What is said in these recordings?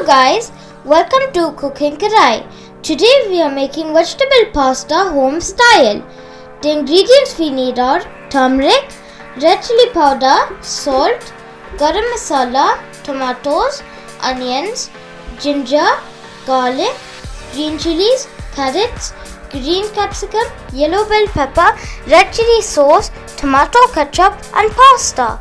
Hello guys, welcome to Cooking Karahi. Today we are making vegetable pasta home style. The ingredients we need are turmeric, red chilli powder, salt, garam masala, tomatoes, onions, ginger, garlic, green chilies, carrots, green capsicum, yellow bell pepper, red chilli sauce, tomato ketchup and pasta.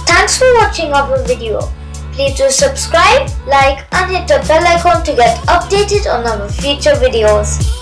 Thanks for watching our video. Please do subscribe, like and hit the bell icon to get updated on our future videos.